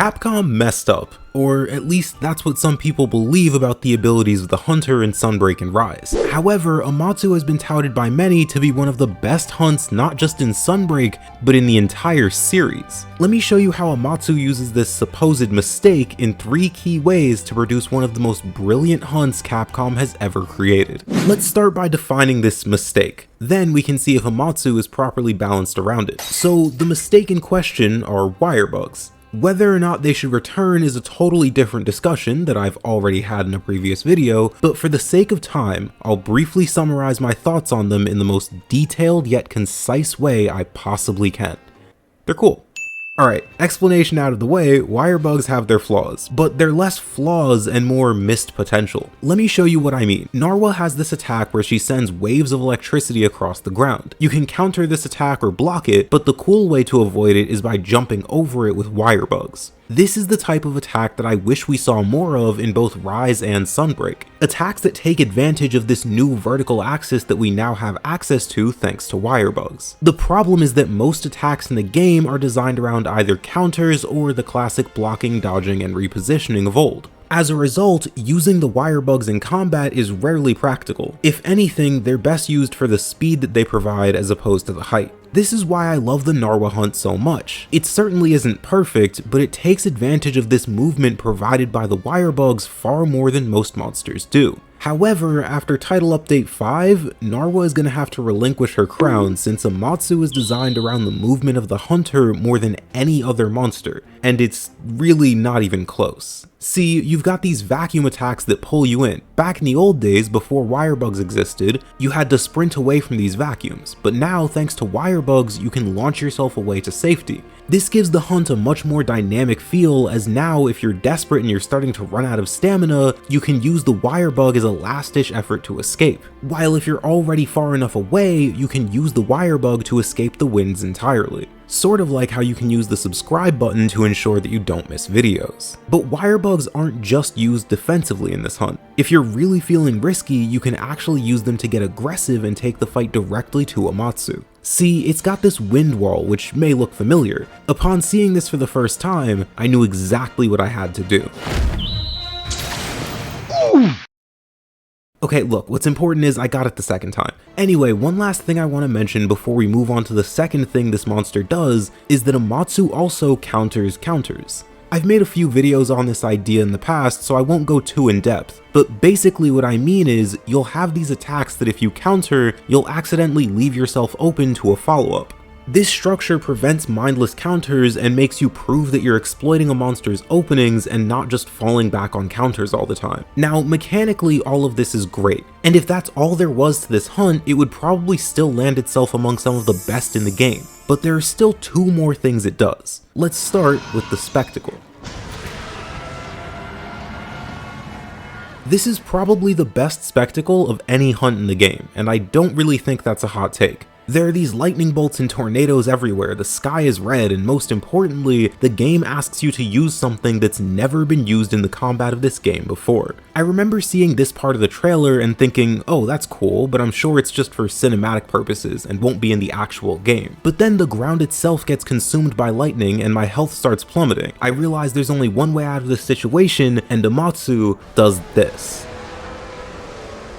Capcom messed up, or at least that's what some people believe about the abilities of the Hunter in Sunbreak and Rise. However, Amatsu has been touted by many to be one of the best hunts not just in Sunbreak, but in the entire series. Let me show you how Amatsu uses this supposed mistake in 3 key ways to produce one of the most brilliant hunts Capcom has ever created. Let's start by defining this mistake. Then we can see if Amatsu is properly balanced around it. So the mistake in question are wire bugs. Whether or not they should return is a totally different discussion that I've already had in a previous video, but for the sake of time, I'll briefly summarize my thoughts on them in the most detailed yet concise way I possibly can. They're cool. Alright, explanation out of the way, wire bugs have their flaws, but they're less flaws and more missed potential. Let me show you what I mean. Narwa has this attack where she sends waves of electricity across the ground. You can counter this attack or block it, but the cool way to avoid it is by jumping over it with wire bugs. This is the type of attack that I wish we saw more of in both Rise and Sunbreak. Attacks that take advantage of this new vertical axis that we now have access to thanks to wire bugs. The problem is that most attacks in the game are designed around either counters or the classic blocking, dodging, and repositioning of old. As a result, using the wire bugs in combat is rarely practical. If anything, they're best used for the speed that they provide as opposed to the height. This is why I love the Narwa hunt so much. It certainly isn't perfect, but it takes advantage of this movement provided by the wire bugs far more than most monsters do. However, after Title Update 5, Narwa is going to have to relinquish her crown since Amatsu is designed around the movement of the hunter more than any other monster, and it's really not even close. See, you've got these vacuum attacks that pull you in. Back in the old days, before wire bugs existed, you had to sprint away from these vacuums, but now thanks to wire bugs, you can launch yourself away to safety. This gives the hunt a much more dynamic feel, as now if you're desperate and you're starting to run out of stamina, you can use the wire bug as a last-ditch effort to escape. While if you're already far enough away, you can use the wire bug to escape the winds entirely. Sort of like how you can use the subscribe button to ensure that you don't miss videos. But wire bugs aren't just used defensively in this hunt. If you're really feeling risky, you can actually use them to get aggressive and take the fight directly to Amatsu. See, it's got this wind wall, which may look familiar. Upon seeing this for the first time, I knew exactly what I had to do. Okay, look, what's important is I got it the second time. Anyway, one last thing I want to mention before we move on to the second thing this monster does is that Amatsu also counters counters. I've made a few videos on this idea in the past, so I won't go too in depth, but basically what I mean is you'll have these attacks that if you counter, you'll accidentally leave yourself open to a follow-up. This structure prevents mindless counters and makes you prove that you're exploiting a monster's openings and not just falling back on counters all the time. Now, mechanically, all of this is great, and if that's all there was to this hunt, it would probably still land itself among some of the best in the game. But there are still 2 more things it does. Let's start with the spectacle. This is probably the best spectacle of any hunt in the game, and I don't really think that's a hot take. There are these lightning bolts and tornadoes everywhere, the sky is red, and most importantly, the game asks you to use something that's never been used in the combat of this game before. I remember seeing this part of the trailer and thinking, oh, that's cool, but I'm sure it's just for cinematic purposes and won't be in the actual game. But then the ground itself gets consumed by lightning and my health starts plummeting. I realize there's only one way out of this situation, and Amatsu does this.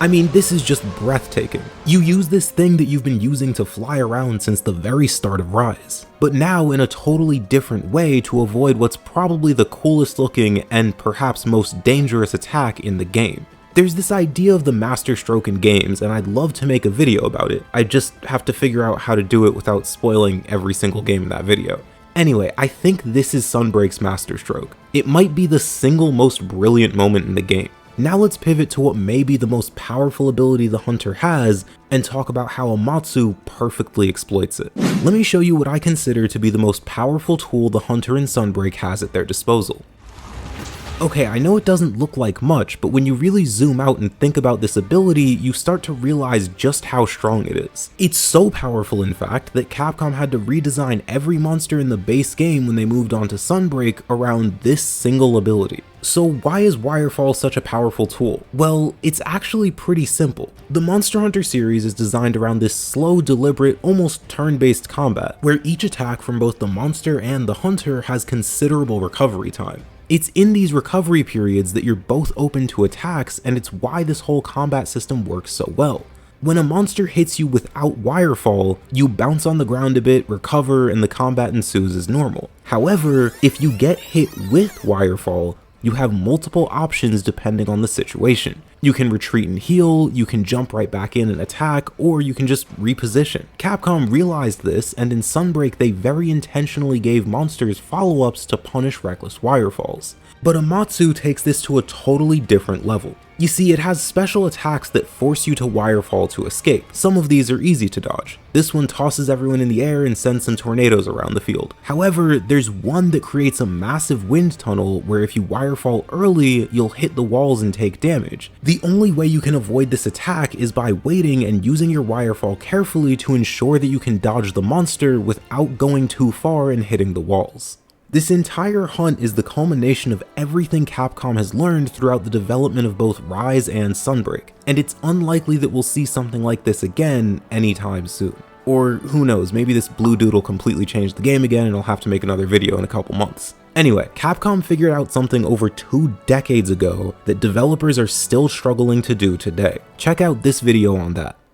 I mean, this is just breathtaking. You use this thing that you've been using to fly around since the very start of Rise, but now in a totally different way to avoid what's probably the coolest looking and perhaps most dangerous attack in the game. There's this idea of the master stroke in games, and I'd love to make a video about it. I just have to figure out how to do it without spoiling every single game in that video. Anyway, I think this is Sunbreak's master stroke. It might be the single most brilliant moment in the game. Now let's pivot to what may be the most powerful ability the hunter has and talk about how Amatsu perfectly exploits it. Let me show you what I consider to be the most powerful tool the hunter in Sunbreak has at their disposal. Okay, I know it doesn't look like much, but when you really zoom out and think about this ability, you start to realize just how strong it is. It's so powerful, in fact, that Capcom had to redesign every monster in the base game when they moved on to Sunbreak around this single ability. So why is Wirefall such a powerful tool? Well, it's actually pretty simple. The Monster Hunter series is designed around this slow, deliberate, almost turn-based combat, where each attack from both the monster and the hunter has considerable recovery time. It's in these recovery periods that you're both open to attacks, and it's why this whole combat system works so well. When a monster hits you without Wirefall, you bounce on the ground a bit, recover, and the combat ensues as normal. However, if you get hit with Wirefall, you have multiple options depending on the situation. You can retreat and heal, you can jump right back in and attack, or you can just reposition. Capcom realized this, and in Sunbreak they very intentionally gave monsters follow-ups to punish reckless Wirefalls. But Amatsu takes this to a totally different level. You see, it has special attacks that force you to Wirefall to escape. Some of these are easy to dodge. This one tosses everyone in the air and sends some tornadoes around the field. However, there's one that creates a massive wind tunnel where if you Wirefall early, you'll hit the walls and take damage. The only way you can avoid this attack is by waiting and using your Wirefall carefully to ensure that you can dodge the monster without going too far and hitting the walls. This entire hunt is the culmination of everything Capcom has learned throughout the development of both Rise and Sunbreak, and it's unlikely that we'll see something like this again anytime soon. Or who knows, maybe this blue dude will completely change the game again and I'll have to make another video in a couple months. Anyway, Capcom figured out something over 2 decades ago that developers are still struggling to do today. Check out this video on that.